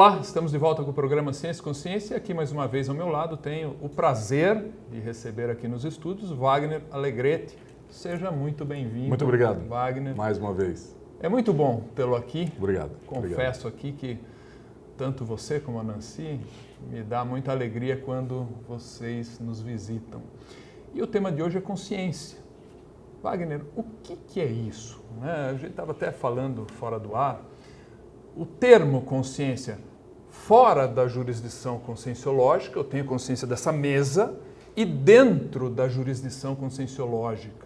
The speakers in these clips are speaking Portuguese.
Olá, estamos de volta com o programa Ciência e Consciência e aqui mais uma vez ao meu lado tenho o prazer de receber aqui nos estúdios Wagner Alegretti. Seja muito bem-vindo. Muito obrigado, Wagner. mais uma vez. É muito bom tê-lo aqui. Obrigado. Confesso aqui que tanto você como a Nancy me dá muita alegria quando vocês nos visitam. E o tema de hoje é consciência. Wagner, o que é isso? A gente estava até falando fora do ar. O termo consciência, fora da jurisdição conscienciológica, eu tenho consciência dessa mesa, e dentro da jurisdição conscienciológica.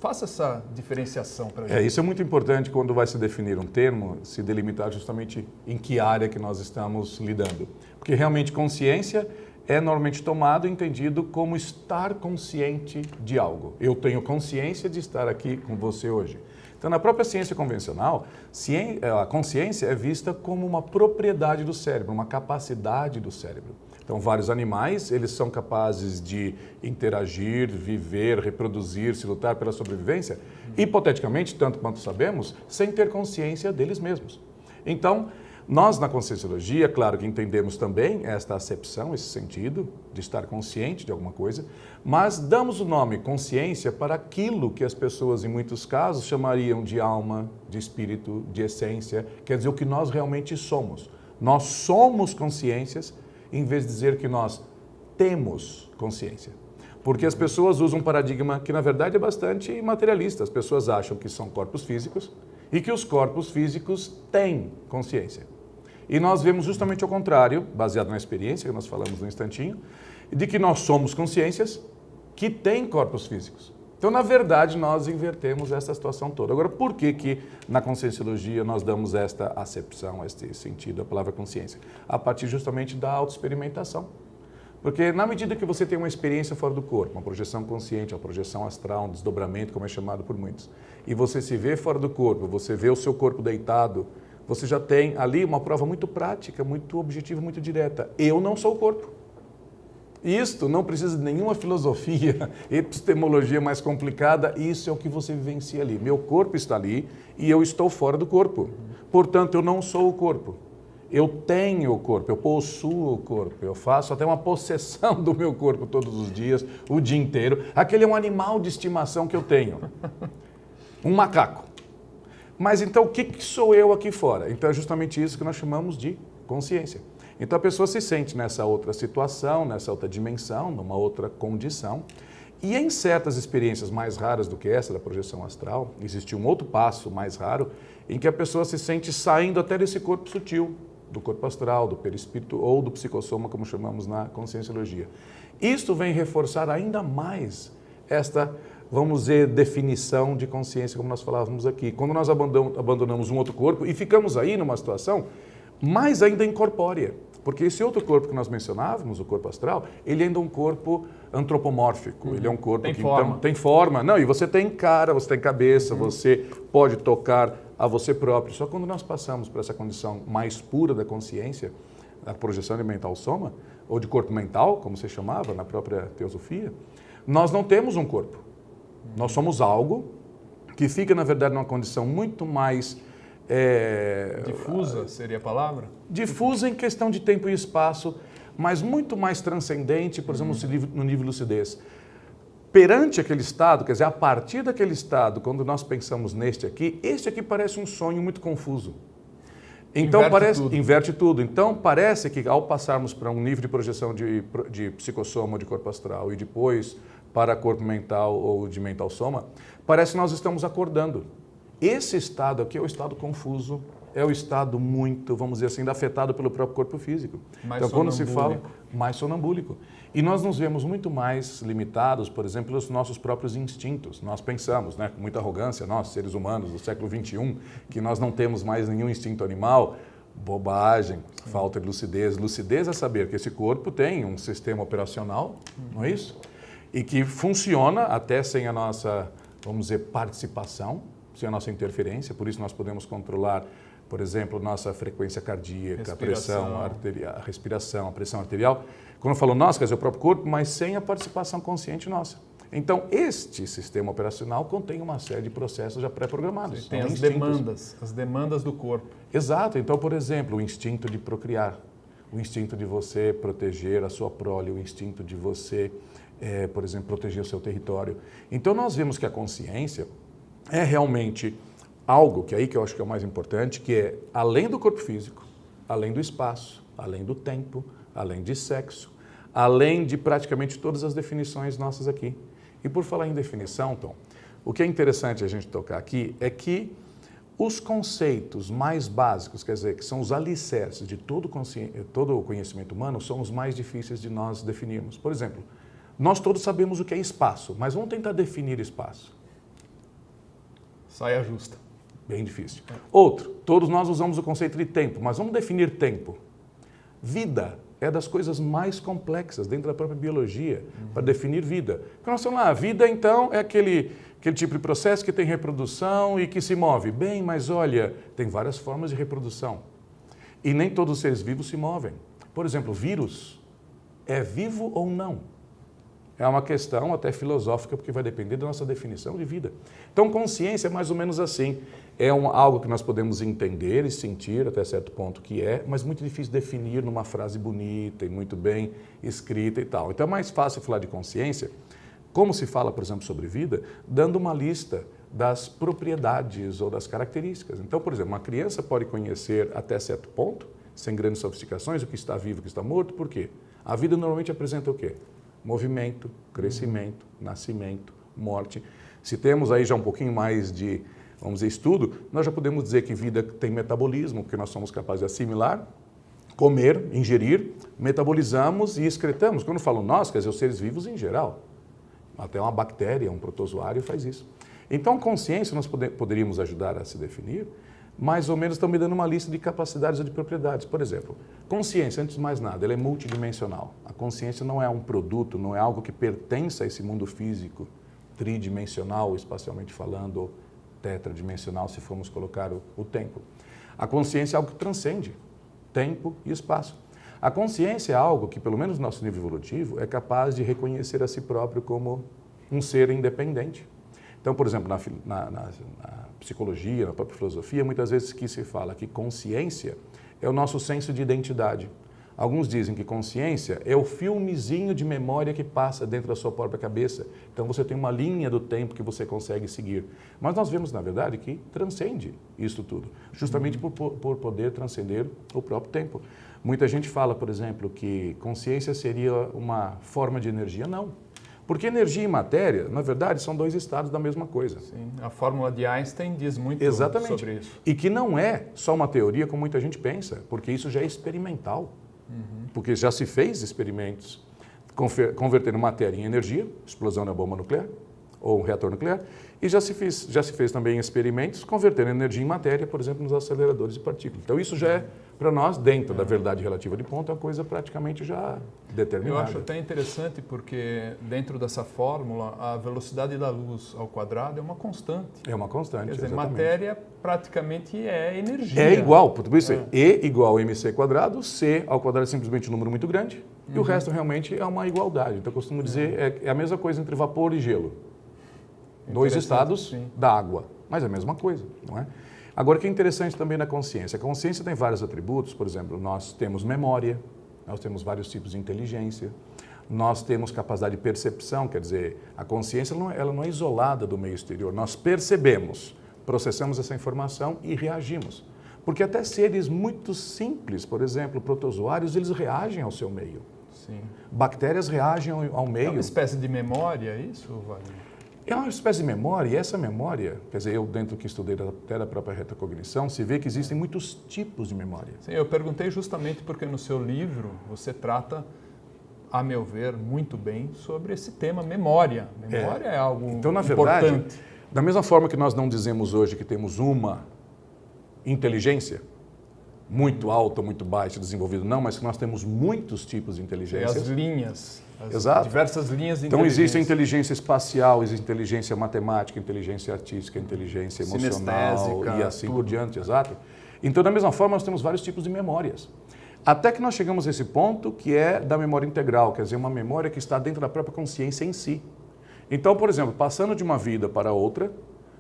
Faça essa diferenciação para a gente. Isso é muito importante quando vai se definir um termo, se delimitar justamente em que área que nós estamos lidando. Porque realmente consciência é normalmente tomado e entendido como estar consciente de algo. Eu tenho consciência de estar aqui com você hoje. Então, na própria ciência convencional, a consciência é vista como uma propriedade do cérebro, uma capacidade do cérebro. Então, vários animais, eles são capazes de interagir, viver, reproduzir-se, lutar pela sobrevivência, hipoteticamente, tanto quanto sabemos, sem ter consciência deles mesmos. Então, nós na Conscienciologia, claro que entendemos também esta acepção, esse sentido de estar consciente de alguma coisa, mas damos o nome consciência para aquilo que as pessoas, em muitos casos, chamariam de alma, de espírito, de essência, quer dizer, o que nós realmente somos. Nós somos consciências, em vez de dizer que nós temos consciência. Porque as pessoas usam um paradigma que, na verdade, é bastante materialista. As pessoas acham que são corpos físicos e que os corpos físicos têm consciência. E nós vemos justamente o contrário, baseado na experiência que nós falamos no instantinho, de que nós somos consciências que têm corpos físicos. Então, na verdade, nós invertemos essa situação toda. Agora, por que na Conscienciologia nós damos esta acepção, este sentido, a palavra consciência? A partir justamente da autoexperimentação. Porque na medida que você tem uma experiência fora do corpo, uma projeção consciente, uma projeção astral, um desdobramento, como é chamado por muitos, e você se vê fora do corpo, você vê o seu corpo deitado, você já tem ali uma prova muito prática, muito objetiva, muito direta. Eu não sou o corpo. Isto não precisa de nenhuma filosofia, epistemologia mais complicada, isso é o que você vivencia ali. Meu corpo está ali e eu estou fora do corpo. Portanto, eu não sou o corpo. Eu tenho o corpo, eu possuo o corpo, eu faço até uma possessão do meu corpo todos os dias, o dia inteiro. Aquele é um animal de estimação que eu tenho, um macaco. Mas então o que sou eu aqui fora? Então é justamente isso que nós chamamos de consciência. Então a pessoa se sente nessa outra situação, nessa outra dimensão, numa outra condição. E em certas experiências mais raras do que essa da projeção astral, existe um outro passo mais raro, em que a pessoa se sente saindo até desse corpo sutil, do corpo astral, do perispírito ou do psicossoma, como chamamos na Conscienciologia. Isto vem reforçar ainda mais esta, vamos dizer, definição de consciência, como nós falávamos aqui. Quando nós abandonamos um outro corpo e ficamos aí numa situação mais ainda incorpórea, porque esse outro corpo que nós mencionávamos, o corpo astral, ele ainda é um corpo antropomórfico, ele é um corpo tem que forma. Então, tem forma. Não, e você tem cara, você tem cabeça, você pode tocar a você próprio. Só quando nós passamos por essa condição mais pura da consciência, a projeção de mental soma, ou de corpo mental, como se chamava na própria teosofia, nós não temos um corpo. Nós somos algo que fica, na verdade, numa condição muito mais... Difusa seria a palavra? Difusa em questão de tempo e espaço, mas muito mais transcendente, por exemplo, no nível de lucidez. Perante aquele estado, quer dizer, a partir daquele estado, quando nós pensamos neste aqui, este aqui parece um sonho muito confuso. Então inverte tudo. Então parece que ao passarmos para um nível de projeção de psicossoma ou de corpo astral e depois para corpo mental ou de mental soma, parece que nós estamos acordando. Esse estado aqui é o estado confuso, é o estado muito, vamos dizer assim, afetado pelo próprio corpo físico. Mais então, quando se fala, sonambúlico. mais sonambúlico. E nós nos vemos muito mais limitados, por exemplo, pelos nossos próprios instintos. Nós pensamos, com muita arrogância, nós, seres humanos do século XXI, que nós não temos mais nenhum instinto animal. Bobagem, falta de lucidez. Lucidez é saber que esse corpo tem um sistema operacional, não é isso? E que funciona até sem a nossa, vamos dizer, participação, sem a nossa interferência, por isso nós podemos controlar, por exemplo, nossa frequência cardíaca, a pressão arterial, a respiração, a pressão arterial. Quando eu falo nós, quer dizer o próprio corpo, mas sem a participação consciente nossa. Então, este sistema operacional contém uma série de processos já pré-programados. Tem São as demandas do corpo. Exato. Então, por exemplo, o instinto de procriar, o instinto de você proteger a sua prole, o instinto de você, por exemplo, proteger o seu território. Então, nós vemos que a consciência é realmente algo que eu acho que é o mais importante, que é além do corpo físico, além do espaço, além do tempo, além de sexo, além de praticamente todas as definições nossas aqui. E por falar em definição, Tom, o que é interessante a gente tocar aqui é que os conceitos mais básicos, quer dizer, que são os alicerces de todo o conhecimento humano, são os mais difíceis de nós definirmos. Por exemplo, nós todos sabemos o que é espaço, mas vamos tentar definir espaço. Saia justa. Bem difícil. Outro, todos nós usamos o conceito de tempo, mas vamos definir tempo. Vida é das coisas mais complexas dentro da própria biologia para definir vida. Porque nós falamos, a vida então é aquele tipo de processo que tem reprodução e que se move. Bem, mas olha, tem várias formas de reprodução. E nem todos os seres vivos se movem. Por exemplo, o vírus é vivo ou não? É uma questão até filosófica, porque vai depender da nossa definição de vida. Então, consciência é mais ou menos assim. É algo que nós podemos entender e sentir até certo ponto que é, mas muito difícil definir numa frase bonita e muito bem escrita e tal. Então, é mais fácil falar de consciência, como se fala, por exemplo, sobre vida, dando uma lista das propriedades ou das características. Então, por exemplo, uma criança pode conhecer até certo ponto, sem grandes sofisticações, o que está vivo e o que está morto. Por quê? A vida normalmente apresenta o quê? Movimento, crescimento, nascimento, morte. Se temos aí já um pouquinho mais de, vamos dizer, estudo, nós já podemos dizer que vida tem metabolismo, porque nós somos capazes de assimilar, comer, ingerir, metabolizamos e excretamos. Quando eu falo nós, quer dizer os seres vivos em geral. Até uma bactéria, um protozoário faz isso. Então, consciência nós poderíamos ajudar a se definir, mais ou menos também dando uma lista de capacidades ou de propriedades. Por exemplo, consciência, antes de mais nada, ela é multidimensional. A consciência não é um produto, não é algo que pertence a esse mundo físico, tridimensional, espacialmente falando, ou tetradimensional, se formos colocar o tempo. A consciência é algo que transcende tempo e espaço. A consciência é algo que, pelo menos no nosso nível evolutivo, é capaz de reconhecer a si próprio como um ser independente. Então, por exemplo, na psicologia, na própria filosofia, muitas vezes que se fala que consciência é o nosso senso de identidade. Alguns dizem que consciência é o filmezinho de memória que passa dentro da sua própria cabeça. Então você tem uma linha do tempo que você consegue seguir. Mas nós vemos, na verdade, que transcende isso tudo, justamente por poder transcender o próprio tempo. Muita gente fala, por exemplo, que consciência seria uma forma de energia. Não. Porque energia e matéria, na verdade, são dois estados da mesma coisa. Sim, a fórmula de Einstein diz muito sobre isso. E que não é só uma teoria como muita gente pensa, porque isso já é experimental. Porque já se fez experimentos convertendo matéria em energia, explosão da bomba nuclear ou um reator nuclear, e já se fez também experimentos convertendo energia em matéria, por exemplo, nos aceleradores de partículas. Então isso já é, para nós, dentro da verdade relativa de ponto, é uma coisa praticamente já determinada. Eu acho até interessante porque dentro dessa fórmula, a velocidade da luz ao quadrado é uma constante. É uma constante, quer dizer, exatamente. Matéria praticamente é energia. É igual, por isso E igual a mc quadrado, C ao quadrado é simplesmente um número muito grande, e o resto realmente é uma igualdade. Então eu costumo dizer, é a mesma coisa entre vapor e gelo. Dois estados da água, mas é a mesma coisa, não é? Agora, o que é interessante também na consciência? A consciência tem vários atributos, por exemplo, nós temos memória, nós temos vários tipos de inteligência, nós temos capacidade de percepção, quer dizer, a consciência ela não é isolada do meio exterior, nós percebemos, processamos essa informação e reagimos. Porque até seres muito simples, por exemplo, protozoários, eles reagem ao seu meio. Sim. Bactérias reagem ao meio. É uma espécie de memória, isso, Wagner? É uma espécie de memória, e essa memória, quer dizer, eu dentro do que estudei até da própria retrocognição, se vê que existem muitos tipos de memória. Sim, eu perguntei justamente porque no seu livro você trata, a meu ver, muito bem sobre esse tema memória. Memória é algo importante. Então, na verdade, da mesma forma que nós não dizemos hoje que temos uma inteligência muito alta, muito baixa, desenvolvida, não, mas que nós temos muitos tipos de inteligência. E as linhas. Exato. Diversas linhas de então existe a inteligência espacial, existe inteligência matemática, inteligência artística, inteligência emocional e assim por diante, exato. Então da mesma forma nós temos vários tipos de memórias. Até que nós chegamos a esse ponto que é da memória integral, quer dizer, uma memória que está dentro da própria consciência em si. Então, por exemplo, passando de uma vida para outra,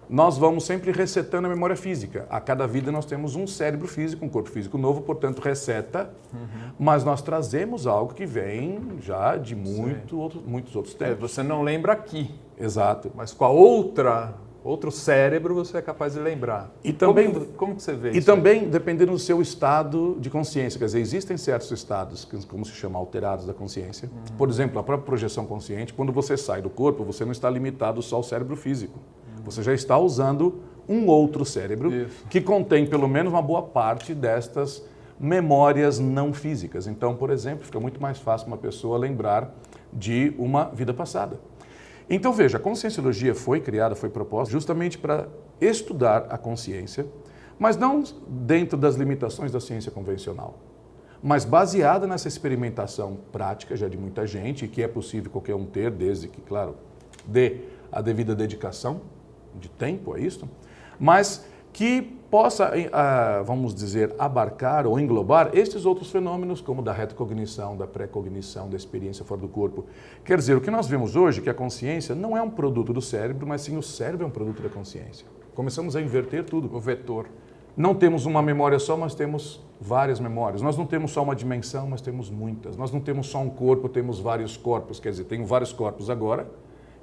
nós vamos sempre resetando a memória física. A cada vida nós temos um cérebro físico, um corpo físico novo, portanto reseta, mas nós trazemos algo que vem já de muitos outros tempos. Você não lembra aqui. Exato. Mas com a outro cérebro você é capaz de lembrar. E também, como que você vê isso? E também dependendo do seu estado de consciência. Quer dizer, existem certos estados, como se chama, alterados da consciência. Por exemplo, a própria projeção consciente, quando você sai do corpo, você não está limitado só ao cérebro físico. Você já está usando um outro cérebro que contém pelo menos uma boa parte destas memórias não físicas. Então, por exemplo, fica muito mais fácil uma pessoa lembrar de uma vida passada. Então, veja, a Conscienciologia foi criada, foi proposta justamente para estudar a consciência, mas não dentro das limitações da ciência convencional, mas baseada nessa experimentação prática já de muita gente, que é possível qualquer um ter, desde que, claro, dê a devida dedicação de tempo a isso, mas que possa, vamos dizer, abarcar ou englobar estes outros fenômenos, como da retrocognição, da pré-cognição, da experiência fora do corpo. Quer dizer, o que nós vemos hoje é que a consciência não é um produto do cérebro, mas sim o cérebro é um produto da consciência. Começamos a inverter tudo. O vetor. Não temos uma memória só, mas temos várias memórias. Nós não temos só uma dimensão, mas temos muitas. Nós não temos só um corpo, temos vários corpos. Quer dizer, tenho vários corpos agora,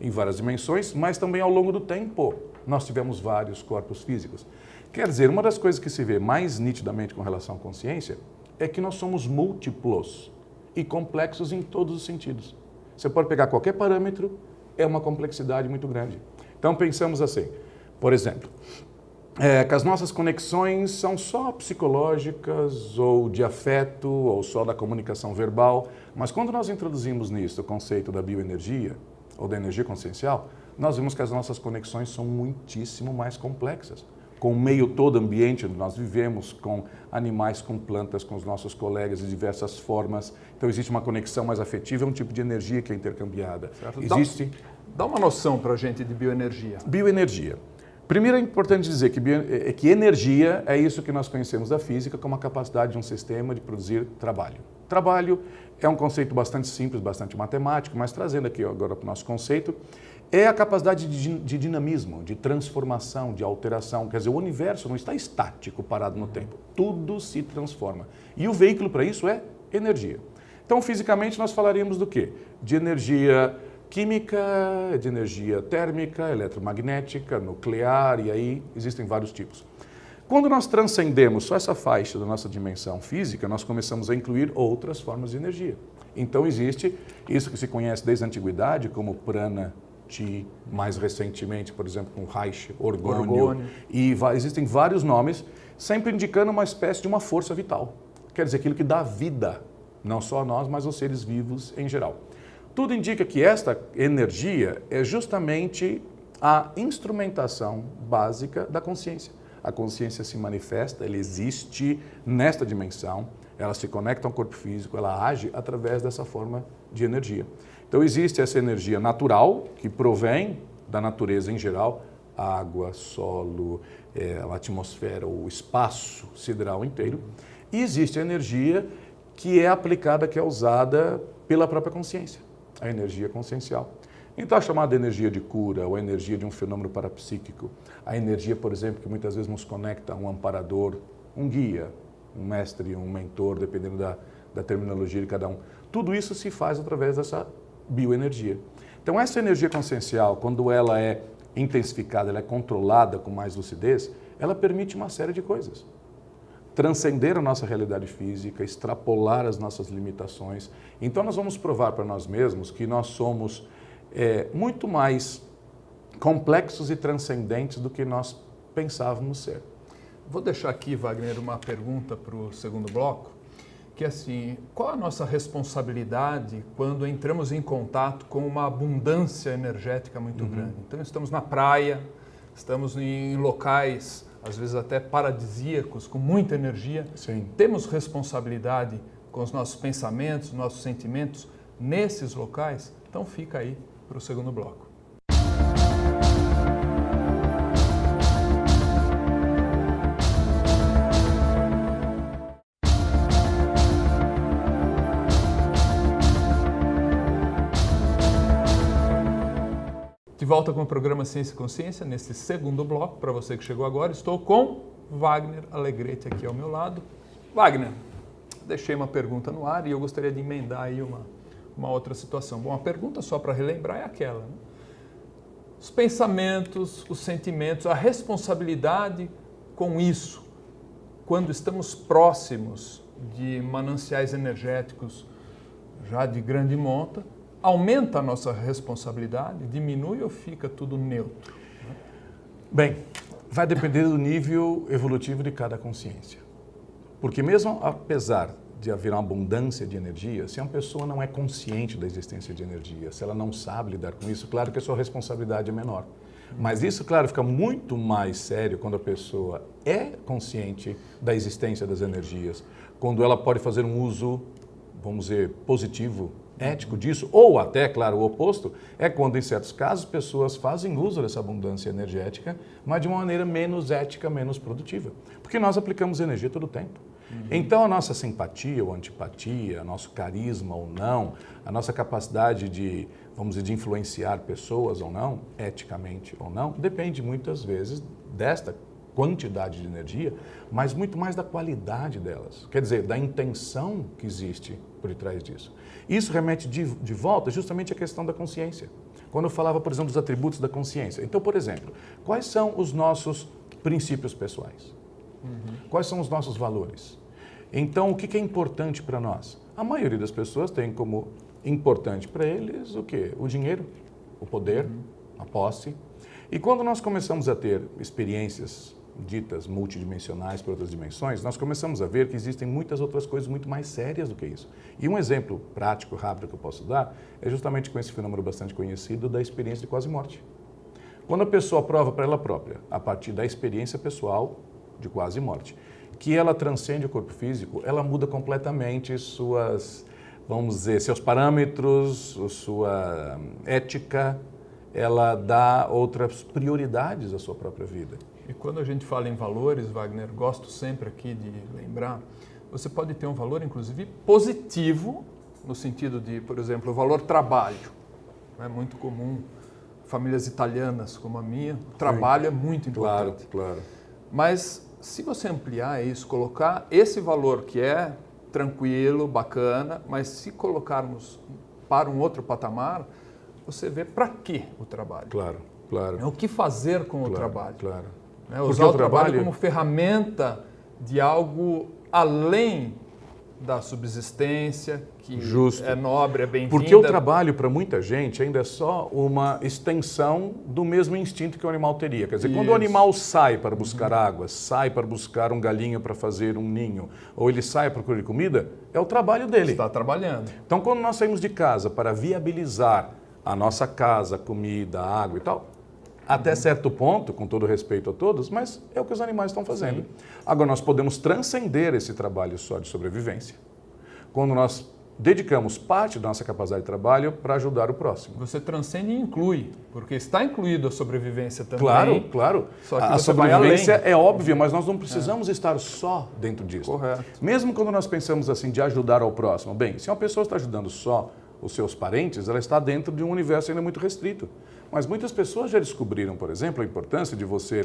em várias dimensões, mas também ao longo do tempo nós tivemos vários corpos físicos. Quer dizer, uma das coisas que se vê mais nitidamente com relação à consciência é que nós somos múltiplos e complexos em todos os sentidos. Você pode pegar qualquer parâmetro, é uma complexidade muito grande. Então pensamos assim, por exemplo, que as nossas conexões são só psicológicas ou de afeto ou só da comunicação verbal, mas quando nós introduzimos nisso o conceito da bioenergia ou da energia consciencial, nós vemos que as nossas conexões são muitíssimo mais complexas. Com o meio todo ambiente onde nós vivemos, com animais, com plantas, com os nossos colegas de diversas formas. Então existe uma conexão mais afetiva, é um tipo de energia que é intercambiada. Certo. Existe... Dá uma noção para a gente de bioenergia. Bioenergia. Primeiro é importante dizer que energia é isso que nós conhecemos da física como a capacidade de um sistema de produzir trabalho. Trabalho é um conceito bastante simples, bastante matemático, mas trazendo aqui agora para o nosso conceito, é a capacidade de dinamismo, de transformação, de alteração. Quer dizer, o universo não está estático, parado no tempo. Tudo se transforma. E o veículo para isso é energia. Então, fisicamente, nós falaríamos do quê? De energia química, de energia térmica, eletromagnética, nuclear, e aí existem vários tipos. Quando nós transcendemos só essa faixa da nossa dimensão física, nós começamos a incluir outras formas de energia. Então, existe isso que se conhece desde a antiguidade como prana, Chi, mais recentemente, por exemplo, com Reich, orgônio. E existem vários nomes, sempre indicando uma espécie de uma força vital. Quer dizer, aquilo que dá vida, não só a nós, mas aos seres vivos em geral. Tudo indica que esta energia é justamente a instrumentação básica da consciência. A consciência se manifesta, ela existe nesta dimensão, ela se conecta ao corpo físico, ela age através dessa forma de energia. Então existe essa energia natural, que provém da natureza em geral, água, solo, a atmosfera, o espaço sideral inteiro. E existe a energia que é aplicada, que é usada pela própria consciência, a energia consciencial. Então a chamada energia de cura, ou a energia de um fenômeno parapsíquico, a energia, por exemplo, que muitas vezes nos conecta a um amparador, um guia, um mestre, um mentor, dependendo da terminologia de cada um. Tudo isso se faz através dessa bioenergia. Então essa energia consciencial, quando ela é intensificada, ela é controlada com mais lucidez, ela permite uma série de coisas. Transcender a nossa realidade física, extrapolar as nossas limitações. Então nós vamos provar para nós mesmos que nós somos muito mais complexos e transcendentes do que nós pensávamos ser. Vou deixar aqui, Wagner, uma pergunta para o segundo bloco, que é assim, qual a nossa responsabilidade quando entramos em contato com uma abundância energética muito grande? Então estamos na praia, estamos em locais, às vezes até paradisíacos, com muita energia. Sim. Temos responsabilidade com os nossos pensamentos, nossos sentimentos nesses locais? Então fica aí para o segundo bloco. volta com o programa Ciência e Consciência, nesse segundo bloco. Para você que chegou agora, estou com Wagner Alegrete aqui ao meu lado. Wagner, deixei uma pergunta no ar e eu gostaria de emendar aí uma outra situação. Bom, a pergunta, só para relembrar, é aquela, né? Os pensamentos, os sentimentos, a responsabilidade com isso, quando estamos próximos de mananciais energéticos já de grande monta, aumenta a nossa responsabilidade, diminui ou fica tudo neutro? Bem, vai depender do nível evolutivo de cada consciência. Porque mesmo apesar de haver uma abundância de energia, se uma pessoa não é consciente da existência de energia, se ela não sabe lidar com isso, claro que a sua responsabilidade é menor. Mas isso, claro, fica muito mais sério quando a pessoa é consciente da existência das energias, quando ela pode fazer um uso, vamos dizer, positivo, ético disso, ou até, claro, o oposto, é quando, em certos casos, pessoas fazem uso dessa abundância energética, mas de uma maneira menos ética, menos produtiva. Porque nós aplicamos energia todo o tempo. Então, a nossa simpatia ou antipatia, nosso carisma ou não, a nossa capacidade de, vamos dizer, de influenciar pessoas ou não, eticamente ou não, depende muitas vezes desta quantidade de energia, mas muito mais da qualidade delas. Quer dizer, da intenção que existe por trás disso. Isso remete de volta justamente à questão da consciência. Quando eu falava, por exemplo, dos atributos da consciência. Então, por exemplo, quais são os nossos princípios pessoais? Quais são os nossos valores? Então, o que é importante para nós? A maioria das pessoas tem como importante para eles o quê? O dinheiro, o poder, a posse. E quando nós começamos a ter experiências ditas multidimensionais para outras dimensões, nós começamos a ver que existem muitas outras coisas muito mais sérias do que isso. E um exemplo prático, rápido que eu posso dar, é justamente com esse fenômeno bastante conhecido da experiência de quase morte. Quando a pessoa prova para ela própria, a partir da experiência pessoal de quase morte, que ela transcende o corpo físico, ela muda completamente suas, vamos dizer, seus parâmetros, sua ética, ela dá outras prioridades à sua própria vida. E quando a gente fala em valores, Wagner, gosto sempre aqui de lembrar, você pode ter um valor, inclusive, positivo, no sentido de, por exemplo, o valor trabalho. É muito comum, famílias italianas como a minha, o trabalho é muito importante. Claro. Mas se você ampliar isso, colocar esse valor que é tranquilo, bacana, mas se colocarmos para um outro patamar, você vê para que o trabalho. Claro. O que fazer com o trabalho. Porque usar o trabalho como ferramenta de algo além da subsistência, que Justo. É nobre, é bem-vinda. Porque o trabalho, para muita gente, ainda é só uma extensão do mesmo instinto que o animal teria. Quer dizer, quando o animal sai para buscar água, sai para buscar um galinho para fazer um ninho, ou ele sai para procurar comida, é o trabalho dele. Está trabalhando. Então, quando nós saímos de casa para viabilizar a nossa casa, comida, água e tal, até certo ponto, com todo respeito a todos, mas é o que os animais estão fazendo. Sim. Agora, nós podemos transcender esse trabalho só de sobrevivência, quando nós dedicamos parte da nossa capacidade de trabalho para ajudar o próximo. Você transcende e inclui, porque está incluído a sobrevivência também. Claro. Só que a sobrevivência é óbvia, mas nós não precisamos estar só dentro disso. Correto. Mesmo quando nós pensamos assim, de ajudar ao próximo. Bem, se uma pessoa está ajudando só os seus parentes, ela está dentro de um universo ainda muito restrito. Mas muitas pessoas já descobriram, por exemplo, a importância de você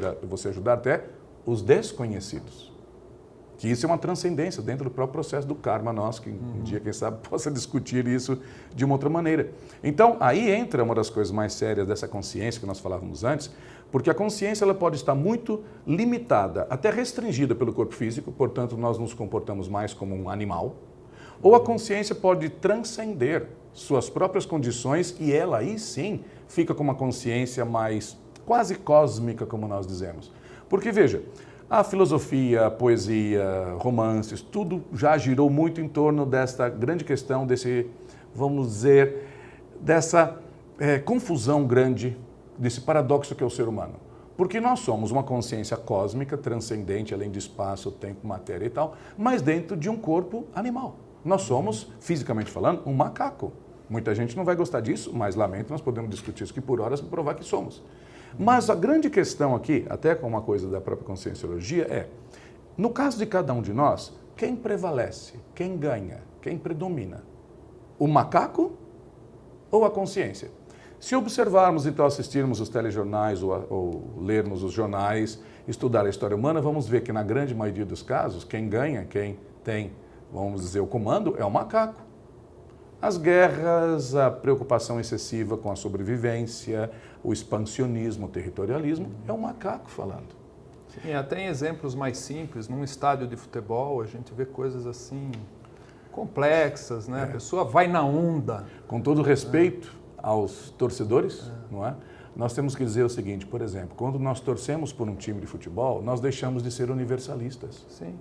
ajudar até os desconhecidos. Que isso é uma transcendência dentro do próprio processo do karma nosso, que um dia, quem sabe, possa discutir isso de uma outra maneira. Então, aí entra uma das coisas mais sérias dessa consciência que nós falávamos antes, porque a consciência ela pode estar muito limitada, até restringida pelo corpo físico, portanto, nós nos comportamos mais como um animal, ou a consciência pode transcender suas próprias condições e ela aí sim fica com uma consciência mais quase cósmica, como nós dizemos. Porque veja, a filosofia, a poesia, romances, tudo já girou muito em torno desta grande questão, desse, vamos dizer, dessa confusão grande, desse paradoxo que é o ser humano. Porque nós somos uma consciência cósmica, transcendente, além de espaço, tempo, matéria e tal, mas dentro de um corpo animal. Nós somos, fisicamente falando, um macaco. Muita gente não vai gostar disso, mas lamento, nós podemos discutir isso aqui por horas para provar que somos. Mas a grande questão aqui, até com uma coisa da própria conscienciologia, é, no caso de cada um de nós, quem prevalece, quem ganha, quem predomina? O macaco ou a consciência? Se observarmos, então, assistirmos os telejornais ou lermos os jornais, estudar a história humana, vamos ver que na grande maioria dos casos, quem ganha, quem tem, vamos dizer, o comando é o macaco. As guerras, a preocupação excessiva com a sobrevivência, o expansionismo, o territorialismo, é o macaco falando. Sim, até em exemplos mais simples, num estádio de futebol, a gente vê coisas assim complexas, né? A pessoa vai na onda. Com todo respeito aos torcedores, não é? Nós temos que dizer o seguinte, por exemplo, quando nós torcemos por um time de futebol, nós deixamos de ser universalistas. Sim.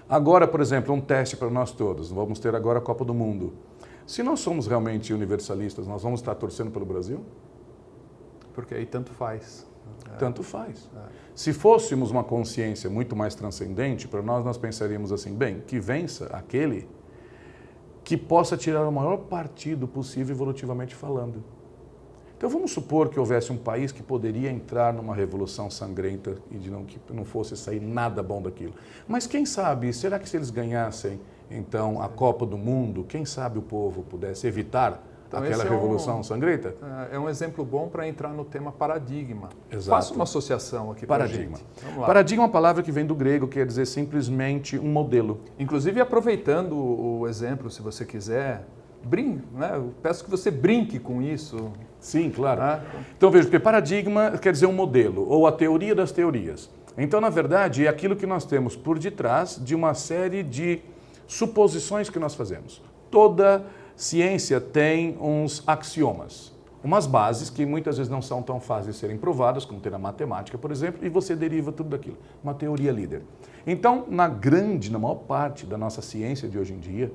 Agora, por exemplo, um teste para nós todos, vamos ter agora a Copa do Mundo. Se nós somos realmente universalistas, nós vamos estar torcendo pelo Brasil? Porque aí tanto faz. Tanto faz. Se fôssemos uma consciência muito mais transcendente, para nós pensaríamos assim, bem, que vença aquele que possa tirar o maior partido possível evolutivamente falando. Então vamos supor que houvesse um país que poderia entrar numa revolução sangrenta e que não fosse sair nada bom daquilo. Mas quem sabe, será que se eles ganhassem então a Copa do Mundo, quem sabe o povo pudesse evitar aquela revolução sangrenta? É um exemplo bom para entrar no tema paradigma. Exato. Faça uma associação aqui para a gente. Vamos lá. Paradigma é uma palavra que vem do grego, quer dizer simplesmente um modelo. Inclusive, aproveitando o exemplo, se você quiser, né? Eu peço que você brinque com isso. Sim, claro. Então veja, porque paradigma quer dizer um modelo, ou a teoria das teorias. Então, na verdade, é aquilo que nós temos por detrás de uma série de suposições que nós fazemos. Toda ciência tem uns axiomas, umas bases que muitas vezes não são tão fáceis de serem provadas, como ter na matemática, por exemplo, e você deriva tudo daquilo. Uma teoria líder. Então, na maior parte da nossa ciência de hoje em dia,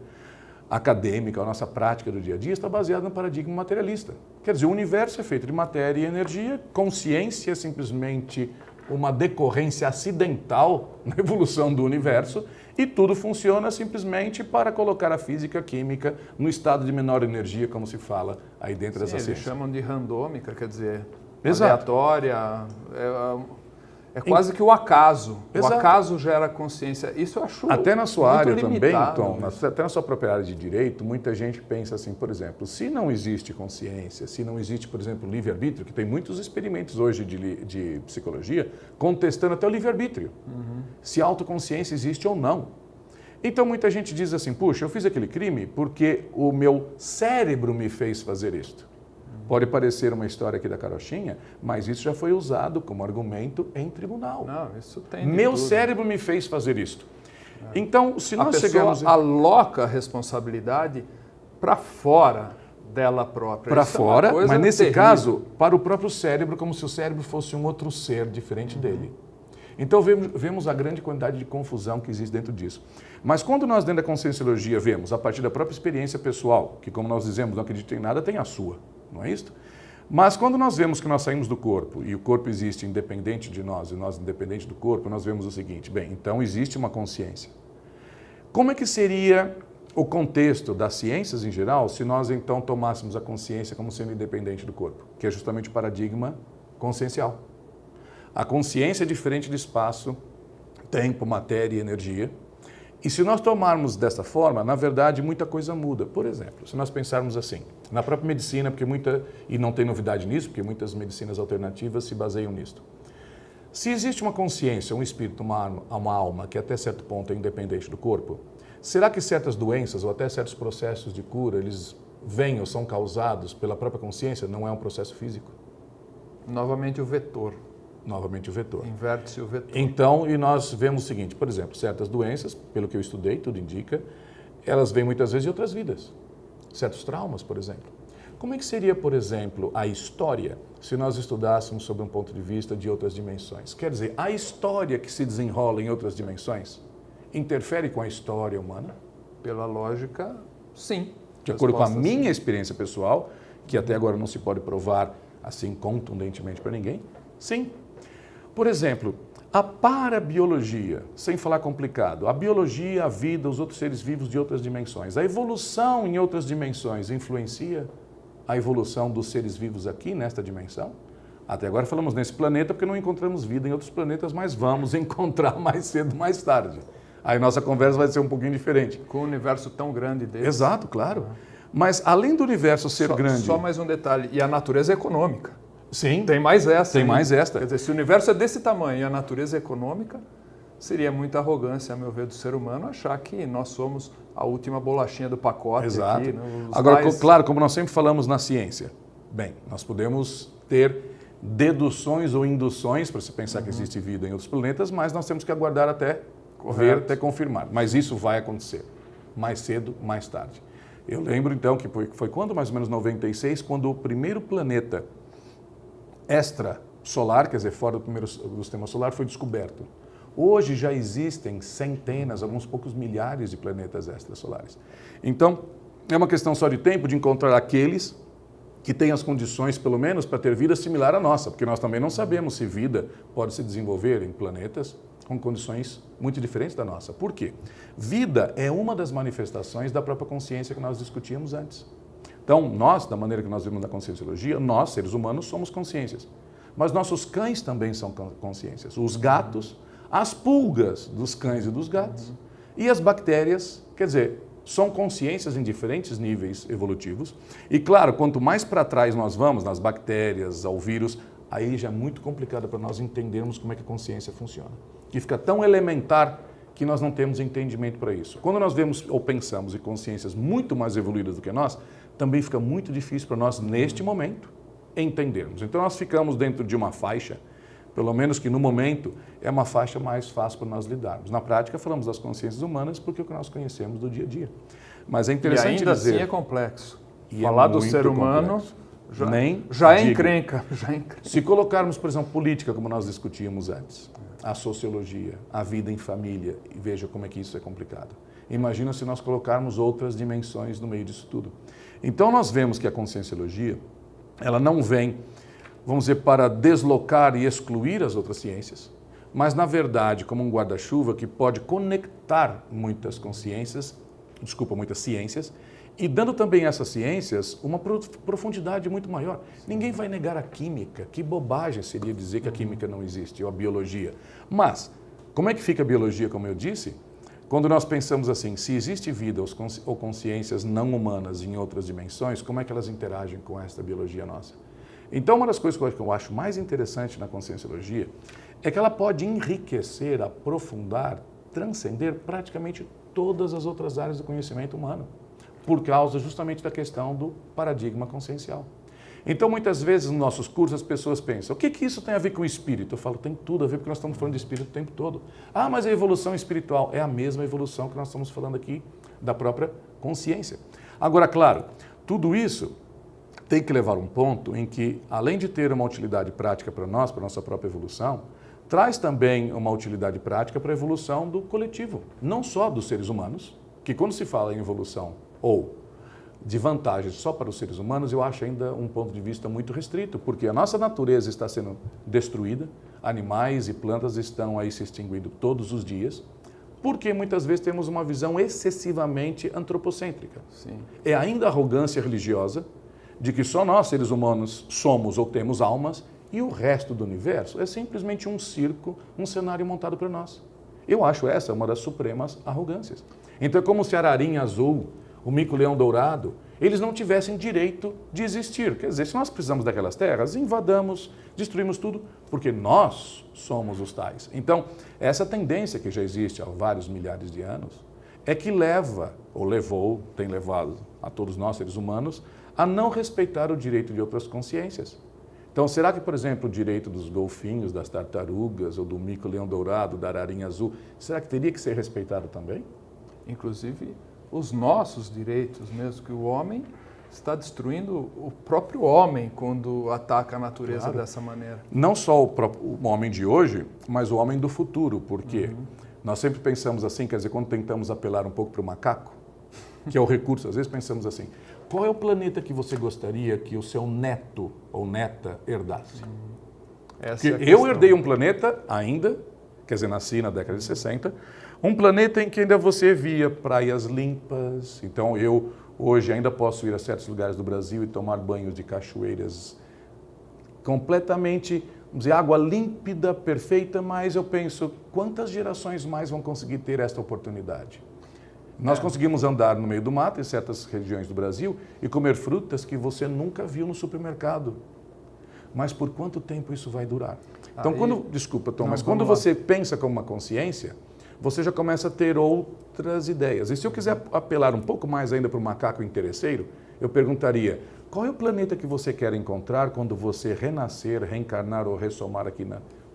acadêmica, a nossa prática do dia a dia, está baseada no paradigma materialista. Quer dizer, o universo é feito de matéria e energia, consciência é simplesmente uma decorrência acidental na evolução do universo e tudo funciona simplesmente para colocar a física, a química no estado de menor energia, como se fala aí dentro dessa ciência. Eles chamam de randômica, quer dizer, exato, aleatória, é quase que o acaso. Exato. O acaso gera consciência. Isso eu acho até na sua área limitado, também, Tom, até na sua própria área de direito, muita gente pensa assim, por exemplo, se não existe consciência, se não existe, por exemplo, livre-arbítrio, que tem muitos experimentos hoje de psicologia contestando até o livre-arbítrio, se a autoconsciência existe ou não. Então muita gente diz assim, puxa, eu fiz aquele crime porque o meu cérebro me fez fazer isto. Pode parecer uma história aqui da carochinha, mas isso já foi usado como argumento em tribunal. Não, isso tem. Meu cérebro me fez fazer isto. Então, se nós chegamos... aloca a responsabilidade para fora dela própria. Para fora, mas nesse caso, para o próprio cérebro, como se o cérebro fosse um outro ser diferente dele. Então, vemos a grande quantidade de confusão que existe dentro disso. Mas quando nós, dentro da conscienciologia, vemos, a partir da própria experiência pessoal, que, como nós dizemos, não acredito em nada, tem a sua. Não é isso? Mas quando nós vemos que nós saímos do corpo e o corpo existe independente de nós e nós independente do corpo, nós vemos o seguinte, bem, então existe uma consciência. Como é que seria o contexto das ciências em geral se nós então tomássemos a consciência como sendo independente do corpo, que é justamente o paradigma consciencial? A consciência é diferente de espaço, tempo, matéria e energia. E se nós tomarmos dessa forma, na verdade, muita coisa muda. Por exemplo, se nós pensarmos assim, na própria medicina, e não tem novidade nisso, porque muitas medicinas alternativas se baseiam nisto. Se existe uma consciência, um espírito, uma alma, que até certo ponto é independente do corpo, será que certas doenças ou até certos processos de cura, eles vêm ou são causados pela própria consciência? Não é um processo físico? Novamente o vetor. Novamente o vetor. Inverte-se o vetor. Então, e nós vemos o seguinte, por exemplo, certas doenças, pelo que eu estudei, tudo indica, elas vêm muitas vezes de outras vidas. Certos traumas, por exemplo. Como é que seria, por exemplo, a história, se nós estudássemos sob um ponto de vista de outras dimensões? Quer dizer, a história que se desenrola em outras dimensões interfere com a história humana? Pela lógica, sim. De acordo com a minha experiência pessoal, que até agora não se pode provar assim contundentemente para ninguém, sim. Por exemplo, a parabiologia, sem falar complicado, a biologia, a vida, os outros seres vivos de outras dimensões, a evolução em outras dimensões influencia a evolução dos seres vivos aqui nesta dimensão? Até agora falamos nesse planeta porque não encontramos vida em outros planetas, mas vamos encontrar mais cedo, mais tarde. Aí nossa conversa vai ser um pouquinho diferente. Com um universo tão grande dele. Exato, claro. Mas além do universo ser grande... Só mais um detalhe, e a natureza é econômica. Sim. Tem mais essa. Tem mais esta. Quer dizer, se o universo é desse tamanho e a natureza é econômica, seria muita arrogância, a meu ver, do ser humano achar que nós somos a última bolachinha do pacote. Exato. Aqui, né? Agora, claro, como nós sempre falamos na ciência, bem, nós podemos ter deduções ou induções para se pensar que existe vida em outros planetas, mas nós temos que aguardar até ver, até confirmar. Mas isso vai acontecer, mais cedo, mais tarde. Eu lembro, então, que foi quando, mais ou menos 96, quando o primeiro planeta extrasolar, quer dizer, fora do sistema solar, foi descoberto. Hoje já existem centenas, alguns poucos milhares de planetas extrasolares. Então, é uma questão só de tempo de encontrar aqueles que têm as condições, pelo menos, para ter vida similar à nossa, porque nós também não sabemos se vida pode se desenvolver em planetas com condições muito diferentes da nossa. Por quê? Vida é uma das manifestações da própria consciência que nós discutíamos antes. Então, nós, da maneira que nós vimos na conscienciologia, nós, seres humanos, somos consciências. Mas nossos cães também são consciências. Os gatos, as pulgas dos cães e dos gatos, e as bactérias, quer dizer, são consciências em diferentes níveis evolutivos. E claro, quanto mais para trás nós vamos, nas bactérias, ao vírus, aí já é muito complicado para nós entendermos como é que a consciência funciona. Que fica tão elementar que nós não temos entendimento para isso. Quando nós vemos ou pensamos em consciências muito mais evoluídas do que nós, também fica muito difícil para nós, neste momento, entendermos. Então nós ficamos dentro de uma faixa, pelo menos que no momento é uma faixa mais fácil para nós lidarmos. Na prática falamos das consciências humanas porque é o que nós conhecemos do dia a dia. Mas é interessante ainda dizer... assim é complexo. E falar é do ser humano já é encrenca. Se colocarmos, por exemplo, política, como nós discutíamos antes, a sociologia, a vida em família, e veja como é que isso é complicado. Imagina se nós colocarmos outras dimensões no meio disso tudo. Então nós vemos que a conscienciologia, ela não vem, vamos dizer, para deslocar e excluir as outras ciências, mas na verdade como um guarda-chuva que pode conectar muitas ciências, e dando também a essas ciências uma profundidade muito maior. Ninguém vai negar a química, que bobagem seria dizer que a química não existe, ou a biologia. Mas, como é que fica a biologia, como eu disse? Quando nós pensamos assim, se existe vida ou consciências não humanas em outras dimensões, como é que elas interagem com esta biologia nossa? Então, uma das coisas que eu acho mais interessante na conscienciologia é que ela pode enriquecer, aprofundar, transcender praticamente todas as outras áreas do conhecimento humano, por causa justamente da questão do paradigma consciencial. Então, muitas vezes, nos nossos cursos, as pessoas pensam, o que isso tem a ver com o espírito? Eu falo, tem tudo a ver, porque nós estamos falando de espírito o tempo todo. Ah, mas a evolução espiritual é a mesma evolução que nós estamos falando aqui da própria consciência. Agora, claro, tudo isso tem que levar a um ponto em que, além de ter uma utilidade prática para nós, para a nossa própria evolução, traz também uma utilidade prática para a evolução do coletivo, não só dos seres humanos, que quando se fala em evolução ou de vantagens só para os seres humanos, eu acho ainda um ponto de vista muito restrito, porque a nossa natureza está sendo destruída, animais e plantas estão aí se extinguindo todos os dias, porque muitas vezes temos uma visão excessivamente antropocêntrica. Sim. É ainda a arrogância religiosa de que só nós, seres humanos, somos ou temos almas e o resto do universo é simplesmente um circo, um cenário montado por nós. Eu acho essa uma das supremas arrogâncias. Então é como se a ararinha azul, o mico-leão dourado, eles não tivessem direito de existir. Quer dizer, se nós precisamos daquelas terras, invadamos, destruímos tudo, porque nós somos os tais. Então, essa tendência que já existe há vários milhares de anos, é que leva, ou levou, tem levado a todos nós, seres humanos, a não respeitar o direito de outras consciências. Então, será que, por exemplo, o direito dos golfinhos, das tartarugas, ou do mico-leão dourado, da ararinha azul, será que teria que ser respeitado também? Inclusive, os nossos direitos, mesmo que o homem está destruindo o próprio homem quando ataca a natureza dessa maneira. Não só o homem de hoje, mas o homem do futuro, porque nós sempre pensamos assim, quer dizer, quando tentamos apelar um pouco para o macaco, que é o recurso, às vezes pensamos assim, qual é o planeta que você gostaria que o seu neto ou neta herdasse? Porque eu herdei um planeta ainda, quer dizer, nasci na década de 60, um planeta em que ainda você via praias limpas. Então eu hoje ainda posso ir a certos lugares do Brasil e tomar banhos de cachoeiras completamente, vamos dizer, água límpida, perfeita, mas eu penso, quantas gerações mais vão conseguir ter esta oportunidade? Nós conseguimos andar no meio do mato, em certas regiões do Brasil, e comer frutas que você nunca viu no supermercado. Mas por quanto tempo isso vai durar? Então, desculpa, Tom, mas quando você pensa como uma consciência, você já começa a ter outras ideias. E se eu quiser apelar um pouco mais ainda para o macaco interesseiro, eu perguntaria, qual é o planeta que você quer encontrar quando você renascer, reencarnar ou ressomar aqui,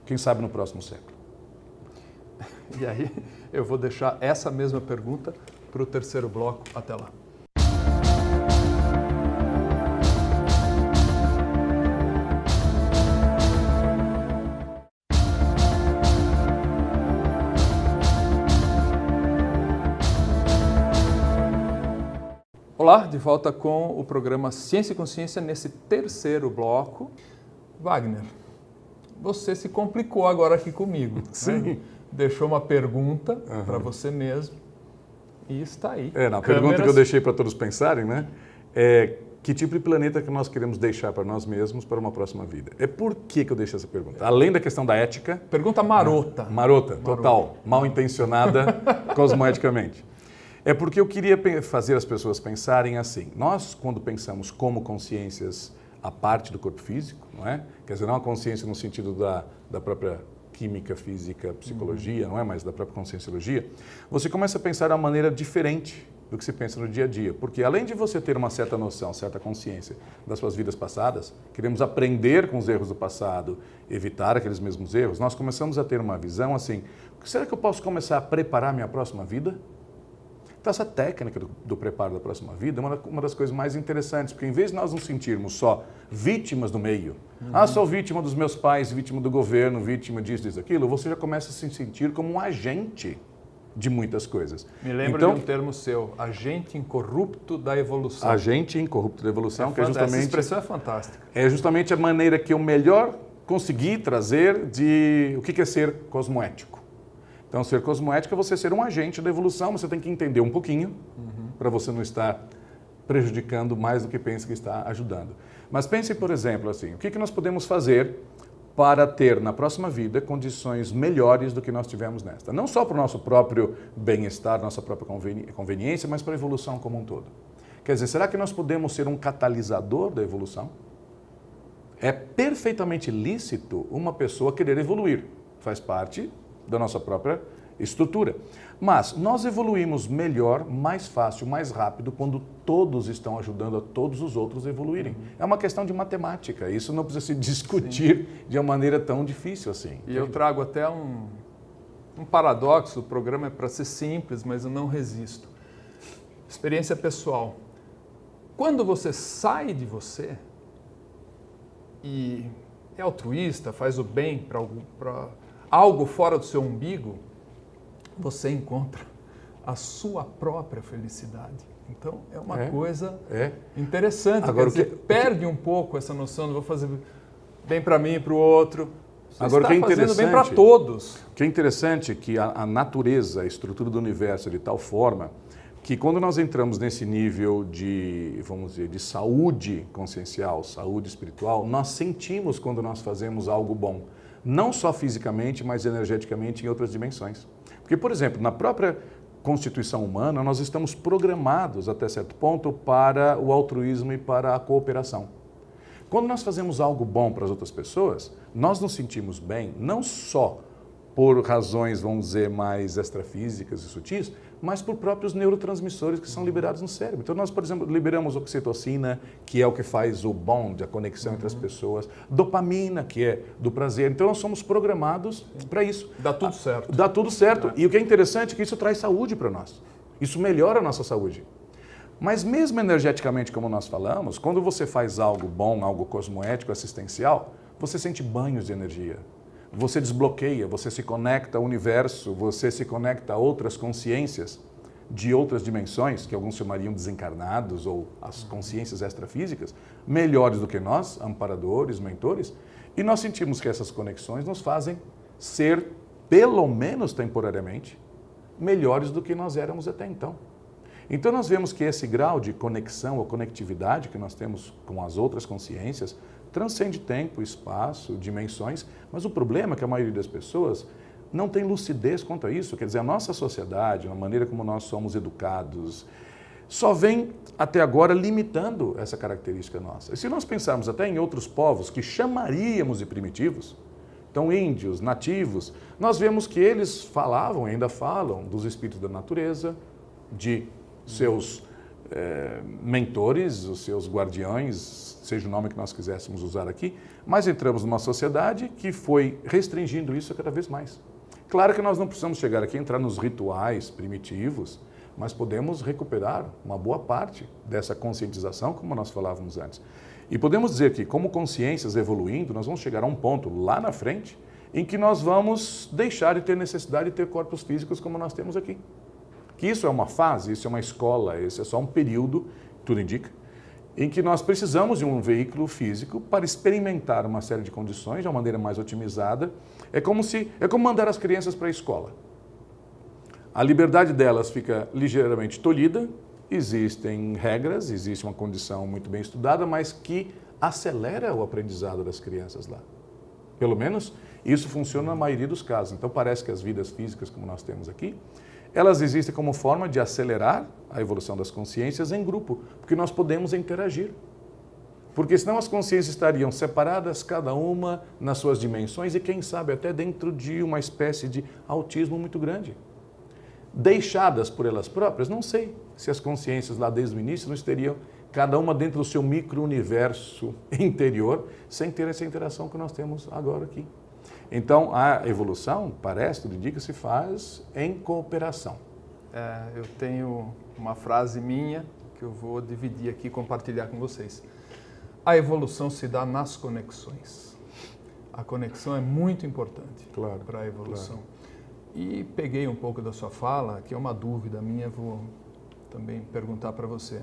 quem sabe no próximo século? E aí eu vou deixar essa mesma pergunta para o terceiro bloco. Até lá. Olá, de volta com o programa Ciência e Consciência nesse terceiro bloco. Wagner, você se complicou agora aqui comigo. Sim. Né? Deixou uma pergunta para você mesmo e está aí. Na pergunta que eu deixei para todos pensarem, né? Que tipo de planeta que nós queremos deixar para nós mesmos para uma próxima vida? Por que eu deixei essa pergunta? Além da questão da ética... Pergunta marota. Marota, total. Mal intencionada cosmoeticamente. É porque eu queria fazer as pessoas pensarem assim. Nós, quando pensamos como consciências à parte do corpo físico, não é? Quer dizer, não a consciência no sentido da própria química, física, psicologia, não é? Mas da própria conscienciologia, você começa a pensar de uma maneira diferente do que se pensa no dia a dia. Porque além de você ter uma certa noção, certa consciência das suas vidas passadas, queremos aprender com os erros do passado, evitar aqueles mesmos erros, nós começamos a ter uma visão assim, será que eu posso começar a preparar minha próxima vida? Então, essa técnica do preparo da próxima vida é uma das coisas mais interessantes, porque em vez de nós nos sentirmos só vítimas do meio, sou vítima dos meus pais, vítima do governo, vítima disso, aquilo, você já começa a se sentir como um agente de muitas coisas. Me lembro de um termo seu, agente incorrupto da evolução. Agente incorrupto da evolução, que é justamente... Essa expressão é fantástica. É justamente a maneira que eu melhor consegui trazer de o que é ser cosmoético. Então, ser cosmoético é você ser um agente da evolução, você tem que entender um pouquinho para você não estar prejudicando mais do que pensa que está ajudando. Mas pense, por exemplo, assim, o que nós podemos fazer para ter na próxima vida condições melhores do que nós tivemos nesta? Não só para o nosso próprio bem-estar, nossa própria conveniência, mas para a evolução como um todo. Quer dizer, será que nós podemos ser um catalisador da evolução? É perfeitamente lícito uma pessoa querer evoluir, faz parte da nossa própria estrutura. Mas nós evoluímos melhor, mais fácil, mais rápido quando todos estão ajudando a todos os outros a evoluírem. É uma questão de matemática, isso não precisa se discutir de uma maneira tão difícil assim. E eu trago até um paradoxo, o programa é para ser simples, mas eu não resisto. Experiência pessoal. Quando você sai de você e é altruísta, faz o bem para algo fora do seu umbigo, você encontra a sua própria felicidade. Então, é uma coisa interessante. Agora, perde um pouco essa noção de vou fazer bem para mim e para o outro. Você Agora, está fazendo bem para todos. O que é interessante é que a natureza, a estrutura do universo é de tal forma que quando nós entramos nesse nível de, vamos dizer, de saúde consciencial, saúde espiritual, nós sentimos quando nós fazemos algo bom. Não só fisicamente, mas energeticamente em outras dimensões. Porque, por exemplo, na própria constituição humana, nós estamos programados, até certo ponto, para o altruísmo e para a cooperação. Quando nós fazemos algo bom para as outras pessoas, nós nos sentimos bem, não só por razões, vamos dizer, mais extrafísicas e sutis, mas por próprios neurotransmissores que são liberados no cérebro. Então nós, por exemplo, liberamos oxitocina, que é o que faz o bond, a conexão entre as pessoas, dopamina, que é do prazer. Então nós somos programados para isso. Dá tudo certo. Dá tudo certo. E o que é interessante é que isso traz saúde para nós. Isso melhora a nossa saúde. Mas mesmo energeticamente, como nós falamos, quando você faz algo bom, algo cosmoético, assistencial, você sente banhos de energia. Você desbloqueia, você se conecta ao universo, você se conecta a outras consciências de outras dimensões, que alguns chamariam desencarnados ou as consciências extrafísicas, melhores do que nós, amparadores, mentores, e nós sentimos que essas conexões nos fazem ser, pelo menos temporariamente, melhores do que nós éramos até então. Então nós vemos que esse grau de conexão ou conectividade que nós temos com as outras consciências transcende tempo, espaço, dimensões, mas o problema é que a maioria das pessoas não tem lucidez quanto a isso. Quer dizer, a nossa sociedade, a maneira como nós somos educados, só vem até agora limitando essa característica nossa. E se nós pensarmos até em outros povos que chamaríamos de primitivos, então índios, nativos, nós vemos que eles falavam, ainda falam, dos espíritos da natureza, de seus mentores, os seus guardiões, seja o nome que nós quiséssemos usar aqui, mas entramos numa sociedade que foi restringindo isso cada vez mais. Claro que nós não precisamos chegar aqui e entrar nos rituais primitivos, mas podemos recuperar uma boa parte dessa conscientização, como nós falávamos antes. E podemos dizer que, como consciências evoluindo, nós vamos chegar a um ponto lá na frente em que nós vamos deixar de ter necessidade de ter corpos físicos como nós temos aqui. Que isso é uma fase, isso é uma escola, esse é só um período, tudo indica, em que nós precisamos de um veículo físico para experimentar uma série de condições de uma maneira mais otimizada. É como mandar as crianças para a escola. A liberdade delas fica ligeiramente tolhida, existem regras, existe uma condição muito bem estudada, mas que acelera o aprendizado das crianças lá. Pelo menos isso funciona na maioria dos casos. Então parece que as vidas físicas, como nós temos aqui, elas existem como forma de acelerar a evolução das consciências em grupo, porque nós podemos interagir. Porque senão as consciências estariam separadas, cada uma nas suas dimensões e quem sabe até dentro de uma espécie de autismo muito grande. Deixadas por elas próprias, não sei se as consciências lá desde o início não estariam cada uma dentro do seu micro-universo interior, sem ter essa interação que nós temos agora aqui. Então, a evolução, parece, tudo indica, se faz em cooperação. Eu tenho uma frase minha que eu vou dividir aqui e compartilhar com vocês. A evolução se dá nas conexões. A conexão é muito importante para a evolução. Claro. E peguei um pouco da sua fala, que é uma dúvida minha, vou também perguntar para você.